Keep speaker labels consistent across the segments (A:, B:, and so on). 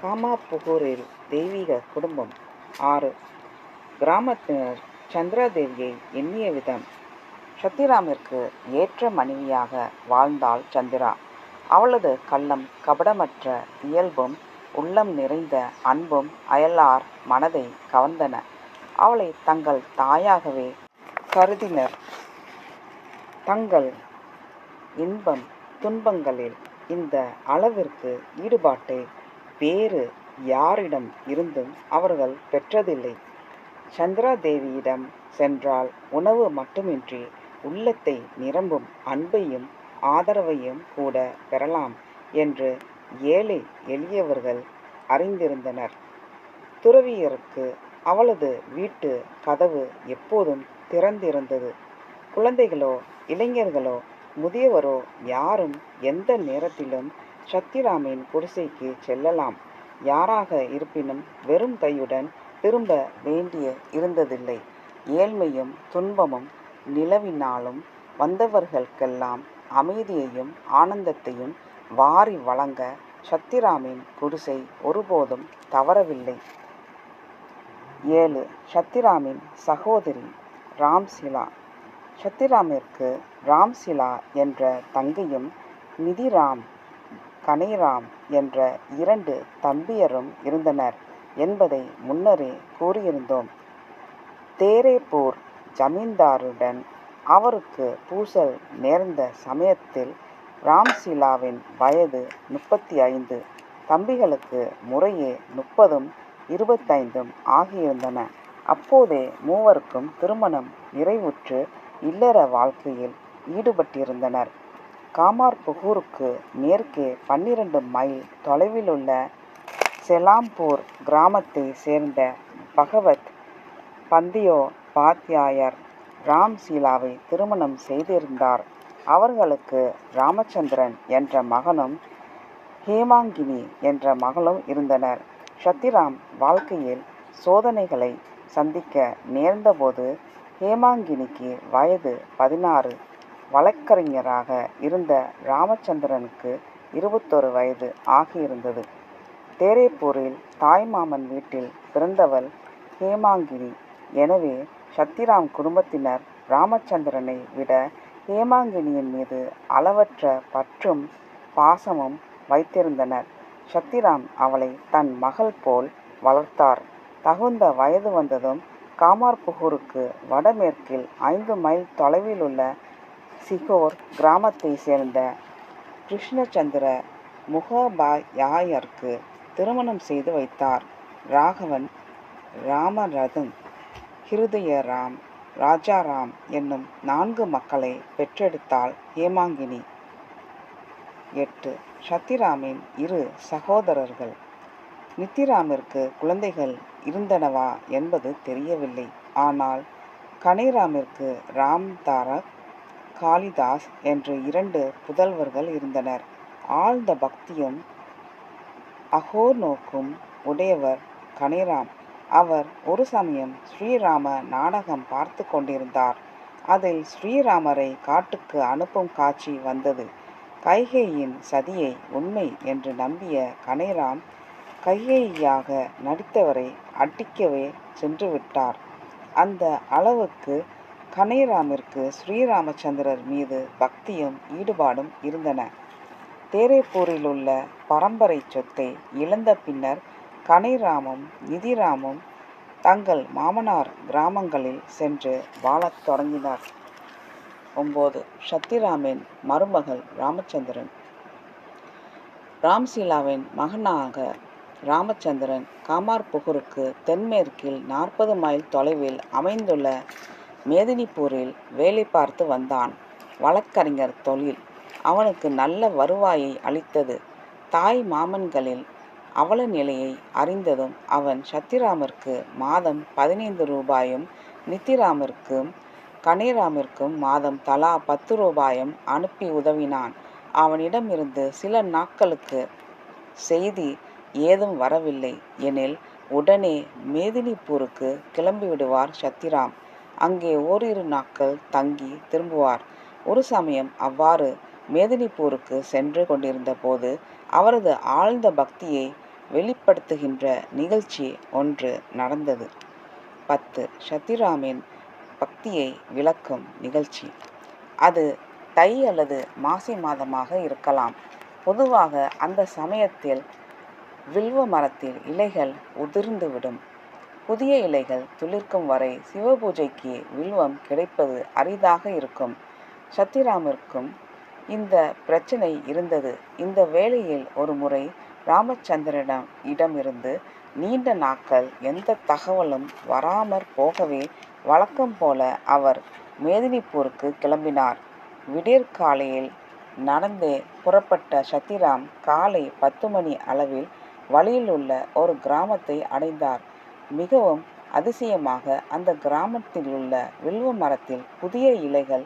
A: காமாப்புகூரில் தெய்வீக குடும்பம் 6. கிராமத்தினர் சந்திராதேவியை எண்ணிய விதம். சத்திராமிற்கு ஏற்ற மனைவியாக வாழ்ந்தாள் சந்திரா. அவளது கள்ளம் கபடமற்ற இயல்பும் உள்ளம் நிறைந்த அன்பும் அயலார் மனதை கவர்ந்தன. அவளை தங்கள் தாயாகவே கருதினர். தங்கள் இன்பம் துன்பங்களில் இந்த அளவிற்கு ஈடுபாட்டை வேறு யாரிடம் இருந்தும் அவர்கள் பெற்றதில்லை. சந்திராதேவியிடம் சென்றால் உணவு மட்டுமின்றி உள்ளத்தை நிரம்பும் அன்பையும் ஆதரவையும் கூட பெறலாம் என்று ஏழை எளியவர்கள் அறிந்திருந்தனர். துறவியருக்கு அவளது வீட்டு கதவு எப்போதும் திறந்திருந்தது. குழந்தைகளோ இளைஞர்களோ முதியவரோ யாரும் எந்த நேரத்திலும் சத்திராமின் குடிசைக்கு செல்லலாம். யாராக இருப்பினும் வெறும் கையுடன் திரும்ப வேண்டிய இருந்ததில்லை. ஏழ்மையும் துன்பமும் நிலவினாலும் வந்தவர்களுக்கெல்லாம் அமைதியையும் ஆனந்தத்தையும் வாரி வழங்க சத்திராமின் குடிசை ஒருபோதும் தவறவில்லை. 7. சத்திராமின் சகோதரி ராம்சீலா. சத்திராமிற்கு ராம்சீலா என்ற தங்கையும் நிதிராம் கனைராம் என்ற 2 தம்பியரும் இருந்தனர் என்பதை முன்னரே கூறியிருந்தோம். தேரேப்பூர் ஜமீன்தாருடன் அவருக்கு பூசல் நேர்ந்த சமயத்தில் ராம்சீலாவின் வயது 35, தம்பிகளுக்கு முறையே 30ம் 25ம் ஆகியிருந்தன. அப்போதே மூவருக்கும் திருமணம் நிறைவுற்று இல்லற வாழ்க்கையில் ஈடுபட்டிருந்தனர். காமார்புகூருக்கு மேற்கே 12 மைல் தொலைவிலுள்ள செலாம்பூர் கிராமத்தை சேர்ந்த பகவத் பந்தியோபாத்யாயர் ராம்சீலாவை திருமணம் செய்திருந்தார். அவர்களுக்கு ராமச்சந்திரன் என்ற மகனும் ஹேமாங்கினி என்ற மகளும் இருந்தனர். சத்திராம் வாழ்க்கையில் சோதனைகளை சந்திக்க நேர்ந்தபோது ஹேமாங்கினிக்கு வயது 16, வழக்கறிஞராக இருந்த ராமச்சந்திரனுக்கு 21 வயது ஆகியிருந்தது. தேரேப்பூரில் தாய்மாமன் வீட்டில் பிறந்தவள் ஹேமாங்கினி. எனவே சத்திராம் குடும்பத்தினர் ராமச்சந்திரனை விட ஹேமாங்கினியின் மீது அளவற்ற பற்றும் பாசமும் வைத்திருந்தனர். சத்திராம் அவளை தன் மகள் போல் வளர்த்தார். தகுந்த வயது வந்ததும் காமார்புகூருக்கு வடமேற்கில் 5 மைல் தொலைவிலுள்ள சிகோர் கிராமத்தை சேர்ந்த கிருஷ்ணச்சந்திர முகபாயாயருக்கு திருமணம் செய்து வைத்தார். ராகவன், ராமரதன், ஹிருதயராம், ராஜாராம் என்னும் 4 மக்களை பெற்றெடுத்தாள் ஹேமாங்கினி. 8. சத்திராமின் 2 சகோதரர்கள். நித்திராமிற்கு குழந்தைகள் இருந்தனவா என்பது தெரியவில்லை. ஆனால் கனைராமிற்கு ராம்தாரக், காளிதாஸ் என்று 2 புதல்வர்கள் இருந்தனர். ஆழ்ந்த பக்தியும் அகோநோக்கும் உடையவர் கனைராம். அவர் ஒரு சமயம் ஸ்ரீராம நாடகம் பார்த்து கொண்டிருந்தார். அதில் ஸ்ரீராமரை காட்டுக்கு அனுப்பும் காட்சி வந்தது. கைகேயின் சதியை உண்மை என்று நம்பிய கனைராம் கைகேயியாக நடித்தவரை அடிக்கவே சென்றுவிட்டார். அந்த அளவுக்கு கனைராமிற்கு ஸ்ரீராமச்சந்திரர் மீது பக்தியும் ஈடுபாடும் இருந்தன. தேரேப்பூரிலுள்ள பரம்பரை சொத்தை இழந்த பின்னர் கனைராமும் நிதிராமும் தங்கள் மாமனார் கிராமங்களில் சென்று வாழத் தொடங்கினர். 9. சத்திராமின் மருமகள் ராமச்சந்திரன். ராம்சீலாவின் மகனாக ராமச்சந்திரன் காமார்புகூருக்கு தென்மேற்கில் 40 மைல் தொலைவில் அமைந்துள்ள மேதினிபூரில் வேலை பார்த்து வந்தான். வழக்கறிஞர் தொழில் அவனுக்கு நல்ல வருவாயை அளித்தது. தாய் மாமன்களில் அவல நிலையை அறிந்ததும் அவன் சத்திராமிற்கு மாதம் 15 ரூபாயும் நித்திராமிற்கும் கனைராமிற்கும் மாதம் தலா 10 ரூபாயும் அனுப்பி உதவினான். அவனிடமிருந்து சில நாட்களுக்கு செய்தி ஏதும் வரவில்லை எனில் உடனே மேதினிபூருக்கு கிளம்பிவிடுவார் சத்திராம். அங்கே ஓரிரு நாட்கள் தங்கி திரும்புவார். ஒரு சமயம் அவ்வாறு மேதினிபூருக்கு சென்று கொண்டிருந்த போது அவரது ஆழ்ந்த பக்தியை வெளிப்படுத்துகின்ற நிகழ்ச்சி ஒன்று நடந்தது. 10. சத்திராமின் பக்தியை விளக்கும் நிகழ்ச்சி. அது தை அல்லது மாசி மாதமாக இருக்கலாம். பொதுவாக அந்த சமயத்தில் வில்வ மரத்தில் இலைகள் உதிர்ந்துவிடும். புதிய இலைகள் துளிர்க்கும் வரை சிவபூஜைக்கு வில்வம் கிடைப்பது அரிதாக இருக்கும். சத்திராமிற்கும் இந்த பிரச்சனை இருந்தது. இந்த வேளையில் ஒரு முறை ராமச்சந்திரனிடமிருந்து நீண்ட நாட்கள் எந்த தகவலும் வராமற் போகவே வழக்கம் போல அவர் மேதினிப்பூருக்கு கிளம்பினார். விடியற்காலையில் நடந்தே புறப்பட்ட சத்திராம் காலை 10 மணி அளவில் வழியிலுள்ள ஒரு கிராமத்தை அடைந்தார். மிகவும் அதிசயமாக அந்த கிராமத்திலுள்ள வில்வ மரத்தில் புதிய இலைகள்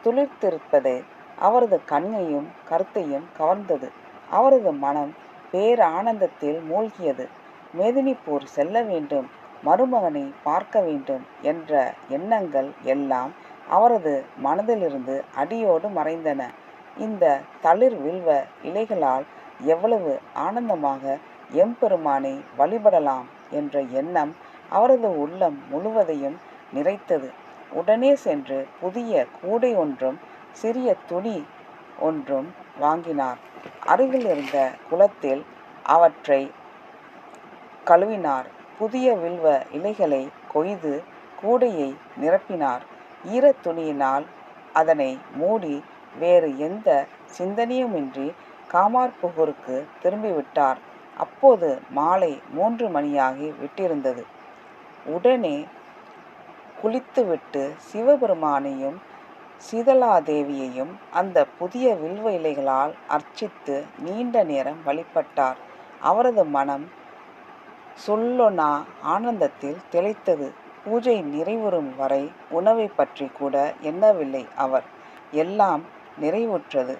A: துளிர்த்திருப்பது அவரது கண்ணையும் கருத்தையும் கவர்ந்தது. அவரது மனம் பேரானந்தத்தில் மூழ்கியது. மேதினிப்பூர் செல்ல வேண்டும், மருமகனை பார்க்க வேண்டும் என்ற எண்ணங்கள் எல்லாம் அவரது மனதிலிருந்து அடியோடு மறைந்தன. இந்த தளிர் வில்வ இலைகளால் எவ்வளவு ஆனந்தமாக எம்பெருமானை வழிபடலாம் என்ற எண்ணம் அவரது உள்ளம் முழுவதையும் நிறைத்தது. உடனே சென்று புதிய கூடை ஒன்றும் சிறிய துணி ஒன்றும் வாங்கினார். அருகில் இருந்த குளத்தில் அவற்றை கழுவினார். புதிய வில்வ இலைகளை கொய்து கூடையை நிரப்பினார். ஈரத் துணியினால் அதனை மூடி வேறு எந்த சிந்தனையுமின்றி காமார்புகூருக்கு திரும்பிவிட்டார். அப்போது மாலை 3 மணியாகி விட்டிருந்தது. உடனே குளித்துவிட்டு சிவபெருமானையும் சீதளாதேவியையும் அந்த புதிய வில்வ இலைகளால் அர்ச்சித்து நீண்ட நேரம் வழிபட்டார். அவரது மனம் சொல்லொணா ஆனந்தத்தில் திளைத்தது. பூஜை நிறைவுறும் வரை உணவை பற்றி கூட எண்ணவில்லை அவர். எல்லாம் நிறைவுற்றது.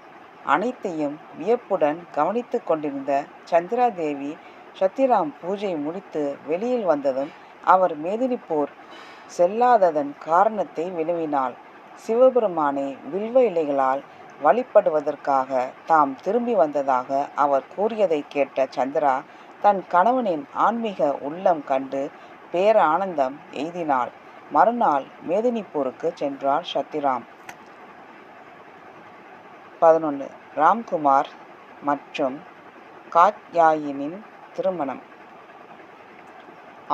A: அனைத்தையும் வியப்புடன் கவனித்து கொண்டிருந்த சந்திராதேவி சத்திராம் பூஜை முடித்து வெளியில் வந்ததும் அவர் மேதினிப்பூர் செல்லாததன் காரணத்தை வினவினாள். சிவபெருமானை வில்வ இலைகளால் வழிபடுவதற்காக தாம் திரும்பி வந்ததாக அவர் கூறியதை கேட்ட சந்திரா தன் கணவனின் ஆன்மீக உள்ளம் கண்டு பேரானந்தம் எய்தினாள். மறுநாள் மேதினிப்பூருக்கு சென்றார் சத்திராம். 11. ராம்குமார் மற்றும் காத்யாயினின் திருமணம்.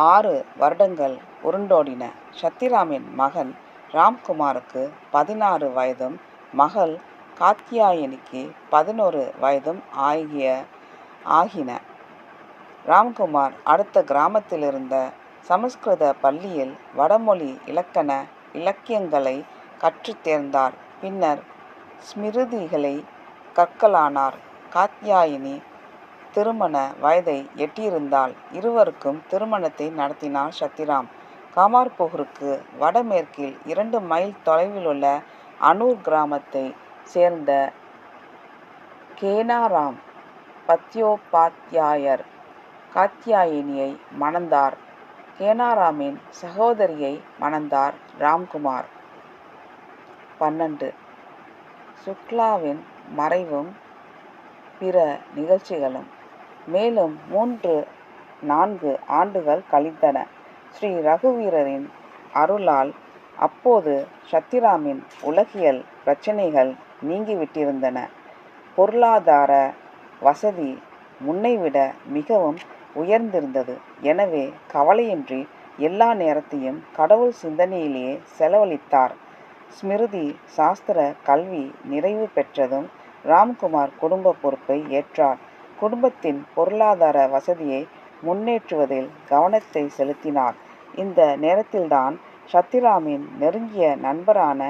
A: 6 வருடங்கள் உருண்டோடின. சத்திராமின் மகன் ராம்குமாருக்கு 16 வயதும் மகள் காத்யாயினிக்கு 11 வயதும் ஆகின. ராம்குமார் அடுத்த கிராமத்திலிருந்த சமஸ்கிருத பள்ளியில் வடமொழி இலக்கியங்களை கற்றுத் தேர்ந்தார். பின்னர் ஸ்மிருதிகளை கற்கலானார். காத்யாயினி திருமண வயதை எட்டியிருந்தால் இருவருக்கும் திருமணத்தை நடத்தினார் சத்திராம். காமார்புகூருக்கு வடமேற்கில் 2 மைல் தொலைவிலுள்ள அனூர் கிராமத்தை சேர்ந்த கேனாராம் பத்யோபாத்யாயர் காத்யாயினியை மணந்தார். கேனாராமின் சகோதரியை மணந்தார் ராம்குமார். 12. சுக்லாவின் மறைவும் பிற நிகழ்ச்சிகளும். மேலும் 3-4 ஆண்டுகள் கழிந்தன. ஸ்ரீ ரகுவீரரின் அருளால் அப்போது சத்திராமின் உலகியல் பிரச்சனைகள் நீங்கிவிட்டிருந்தன. பொருளாதார வசதி முன்னைவிட மிகவும் உயர்ந்திருந்தது. எனவே கவலையின்றி எல்லா நேரத்தையும் கடவுள் சிந்தனையிலேயே செலவழித்தார். ஸ்மிருதி சாஸ்திர கல்வி நிறைவு பெற்றதும் ராம்குமார் குடும்ப பொறுப்பை ஏற்றார். குடும்பத்தின் பொருளாதார வசதியை முன்னேற்றுவதில் கவனத்தை செலுத்தினார். இந்த நேரத்தில்தான் சத்திராமின் நெருங்கிய நண்பரான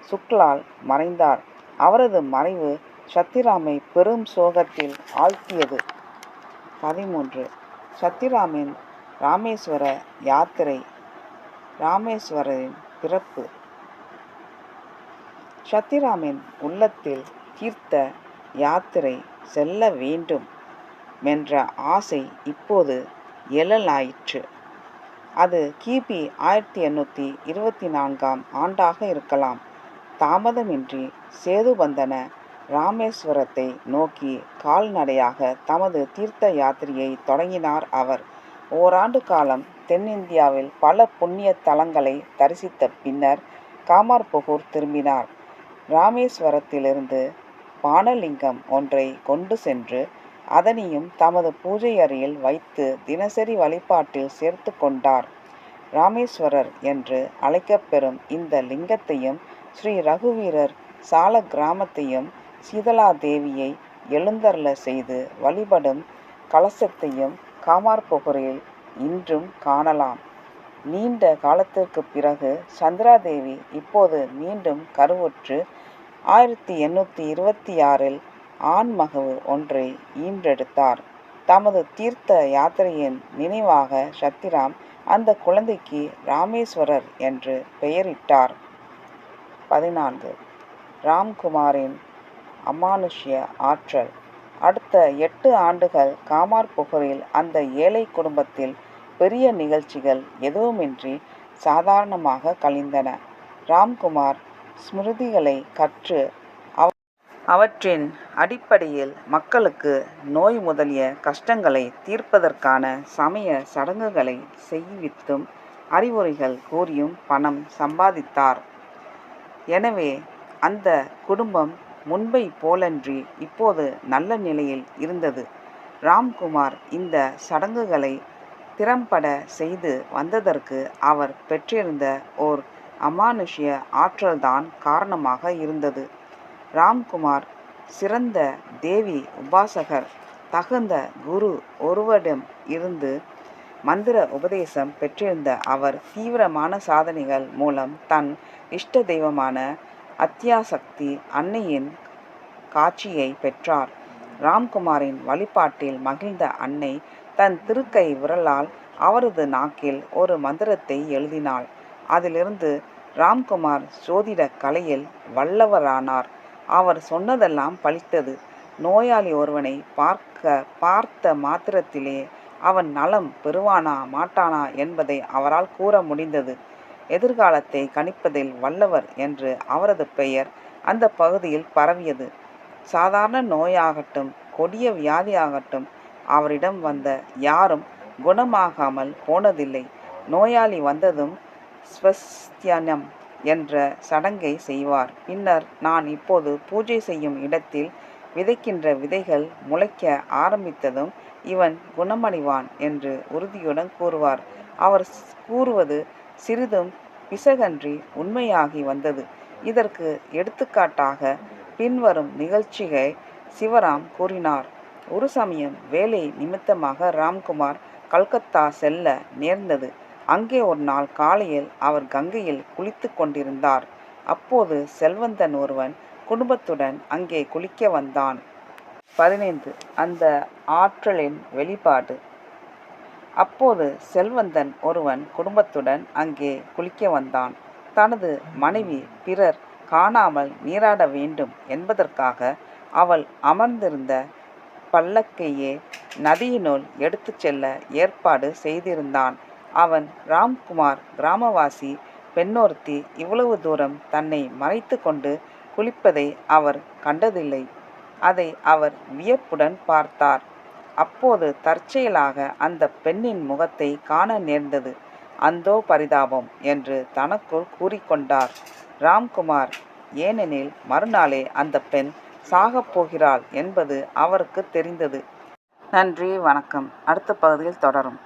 A: சுக்லால் மறைந்தார். அவரது மறைவு சத்திராமை பெரும் சோகத்தில் ஆழ்த்தியது. 13. சத்திராமின் ராமேஸ்வர யாத்திரை. ராமேஸ்வரின் பிறப்பு. சத்திராமின் உள்ளத்தில் தீர்த்த யாத்திரை செல்ல வேண்டும் என்ற ஆசை இப்போது எழலாயிற்று. அது கிபி 1824 ஆண்டாக இருக்கலாம். தாமதமின்றி சேதுபந்தன ராமேஸ்வரத்தை நோக்கி கால்நடையாக தமது தீர்த்த யாத்திரையை தொடங்கினார் அவர். ஓராண்டு காலம் தென்னிந்தியாவில் பல புண்ணிய தலங்களை தரிசித்த பின்னர் காமார்புகூர் திரும்பினார். ராமேஸ்வரத்திலிருந்து பானலிங்கம் ஒன்றை கொண்டு சென்று அதனையும் தமது பூஜை அறையில் வைத்து தினசரி வழிபாட்டில் சேர்த்து கொண்டார். ராமேஸ்வரர் என்று அழைக்கப்பெறும் இந்த லிங்கத்தையும் ஸ்ரீ ரகுவீரர் சால கிராமத்தையும் சீதலாதேவியை எழுந்தருள செய்து வழிபடும் கலசத்தையும் காமார்புகூரில் இன்றும் காணலாம். நீண்ட காலத்திற்கு பிறகு சந்திராதேவி இப்போது மீண்டும் கருவுற்று 1826இல் ஆண்மகவு ஒன்றை ஈன்றெடுத்தார். தமது தீர்த்த யாத்திரையின் நினைவாக சத்திராம் அந்த குழந்தைக்கு ராமேஸ்வரர் என்று பெயரிட்டார். 14. ராம்குமாரின் அமானுஷ்ய ஆற்றல். அடுத்த 8 ஆண்டுகள் காமார்புகூரில் அந்த ஏழை குடும்பத்தில் பெரிய நிகழ்ச்சிகள் எதுவுமின்றி சாதாரணமாக கழிந்தன. ராம்குமார் ஸ்மிருதிகளை கற்று அவற்றின் அடிப்படையில் மக்களுக்கு நோய் முதலிய கஷ்டங்களை தீர்ப்பதற்கான சமய சடங்குகளை செய்வித்தும் அறிவுரைகள் கூறியும் பணம் சம்பாதித்தார். எனவே அந்த குடும்பம் முன்பை போலன்றி இப்போது நல்ல நிலையில் இருந்தது. ராம்குமார் இந்த சடங்குகளை திறம்பட செய்து வந்ததற்கு அவர் பெற்றிருந்த ஓர் அமானுஷ்ய ஆற்றல்தான் காரணமாக இருந்தது. ராம்குமார் சிறந்த தேவி உபாசகர். தகுந்த குரு ஒருவரிடம் இருந்து மந்திர உபதேசம் பெற்றிருந்த அவர் தீவிரமான சாதனைகள் மூலம் தன் இஷ்ட தெய்வமான அத்தியாசக்தி அன்னையின் காட்சியை பெற்றார். ராம்குமாரின் வழிபாட்டில் மகிழ்ந்த அன்னை தன் திருக்கை விரலால் அவரது நாக்கில் ஒரு மந்திரத்தை எழுதினாள். அதிலிருந்து ராம்குமார் ஜோதிட கலையில் வல்லவரானார். அவர் சொன்னதெல்லாம் பலித்தது. நோயாளி ஒருவனை பார்த்த மாத்திரத்திலே அவன் நலம் பெறுவானா மாட்டானா என்பதை அவரால் கூற முடிந்தது. எதிர்காலத்தை கணிப்பதில் வல்லவர் என்று அவரது பெயர் அந்த பகுதியில் பரவியது. சாதாரண நோயாகட்டும் கொடிய வியாதியாகட்டும் அவரிடம் வந்த யாரும் குணமாகாமல் போனதில்லை. நோயாளி வந்ததும் ஸ்வஸ்தியனம் என்ற சடங்கை செய்வார். பின்னர் நான் இப்போது பூஜை செய்யும் இடத்தில் விதைக்கின்ற விதைகள் முளைக்க ஆரம்பித்ததும் இவன் குணமடைவான் என்று உறுதியுடன் கூறுவார். அவர் கூறுவது சிறிதும் பிசகன்றி உண்மையாகி வந்தது. இதற்கு எடுத்துக்காட்டாக பின்வரும் நிகழ்ச்சியை சிவராம் கூறினார். ஒரு சமயம் வேலை நிமித்தமாக ராம்குமார் கல்கத்தா செல்ல நேர்ந்தது. அங்கே ஒரு நாள் காலையில் அவர் கங்கையில் குளித்து கொண்டிருந்தார். அப்போது செல்வந்தன் ஒருவன் குடும்பத்துடன் அங்கே குளிக்க வந்தான். 15. அந்த ஆற்றலின் வெளிப்பாடு. அப்போது செல்வந்தன் ஒருவன் குடும்பத்துடன் அங்கே குளிக்க வந்தான். தனது மனைவி பிறர் காணாமல் நீராட வேண்டும் என்பதற்காக அவள் அமர்ந்திருந்த பல்லக்கையே நதியினுள் எடுத்துச் செல்ல ஏற்பாடு செய்திருந்தான். அவன் ராம்குமார் கிராமவாசி பெண்ணொருத்தி இவ்வளவு தூரம் தன்னை மறைத்து கொண்டு குளிப்பதை அவர் கண்டதில்லை. அதை அவர் வியப்புடன் பார்த்தார். அப்போது தற்செயலாக அந்த பெண்ணின் முகத்தை காண நேர்ந்தது. அந்தோ பரிதாபம் என்று தனக்குள் கூறிக்கொண்டார் ராம்குமார். ஏனெனில் மறுநாளே அந்த பெண் சாகப் போகிறாள் என்பது அவருக்கு தெரிந்தது. நன்றி, வணக்கம். அடுத்த பகுதியில் தொடரும்.